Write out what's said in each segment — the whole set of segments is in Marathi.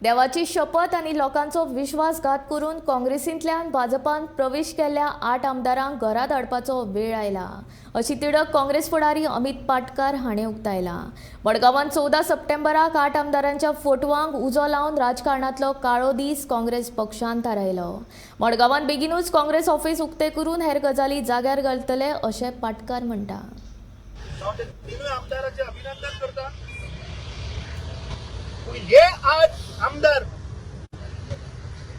देवाची शपथ आणि लोकांचो विश्वासघात करून काँग्रेसींतल्यान भाजपान प्रवेश केल्ल्या 8 आमदारांक घरा धाडपाचो वेळ आयला अशी तिडक काँग्रेस फुडारी अमित पाटकार हाणें उक्तायला। मडगांवांत 14 सप्टेंबराक 8 आमदारांच्या फोटवांक उजो लावन राजकारणांतलो काळो दीस काँग्रेस पक्षान थारायलो। मडगांवांत बेगीनूच काँग्रेस ऑफिस उक्तें करून हेर गजाली जाग्यार घालतले अशें पाटकार म्हणटा। अभिनंदन करता। हे 8 आमदार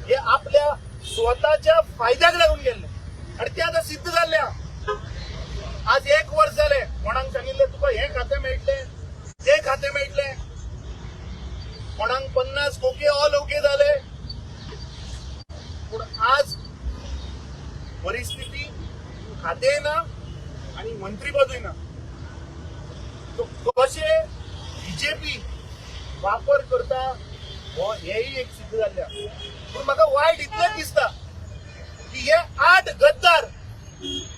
हे आपल्या स्वतःच्या फायद्याक लागून गेले आणि ते आता सिद्ध झाले। आज 1 वर्ष झाले कोणाक सांगितले तुका हे खाते मेळटले ते खाते मेळटले, कोणाक 50 ओके ऑल ओके झाले, पण आज परिस्थिती खाते ना आणि मंत्रीपदूय ना, कशे बीजेपी वापर करता हो हेही एक सिद्ध झाल्या। पण म्हाका वायट इतलें दिसता की हे 8 गद्दार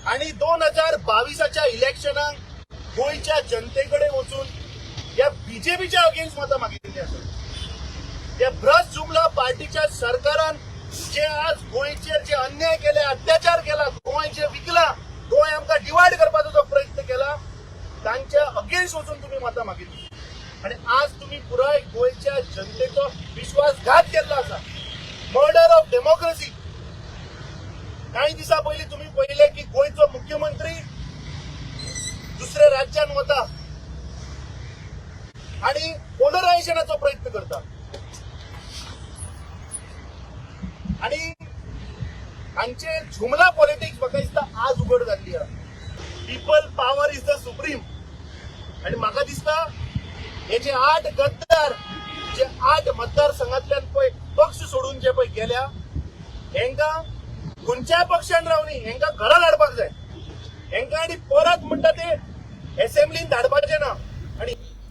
आणि 2022च्या इलेक्शनाक गोयच्या जनतेकडे वचून या बीजेपीच्या अगेन्स्ट मतां मागिल्ली आसात। या भ्रष्ट जुमला पार्टीच्या सरकारान जे आज गोयचेर जे अन्याय केले, अत्याचार केला, गोंय जे विकला, गोंय आमकां डिवायड करपाचो जो प्रयत्न केला, तांच्या अगेन्स्ट वचून तुम्ही मतां मागिल्ली आणि आज तुम्ही पुराय गोयच्या जनतेचो विश्वासघात केला आसा। Murder of democracy. काही दिसा पयलीं तुम्ही पहिले की गोयचो मुख्यमंत्री दुसऱ्या राज्यान वता आणि पोलरायझेशनाचो प्रयत्न करता आणि हांचे जुमला पॉलिटिक्स म्हाका दिसता आज उघड जाल्ली आसा। People power is the supreme आणि म्हाका दिसता हे जे 8 गद्दार जे 8 मतदारसंघातल्यान पळय पक्ष सोडून जे पळय गेल्या, हेंका खंयच्याय पक्षान रावनी हेंका घरा धाडपाक जाय। हेंका आनी परत म्हणटा ते असेंब्लीन धाडपाचें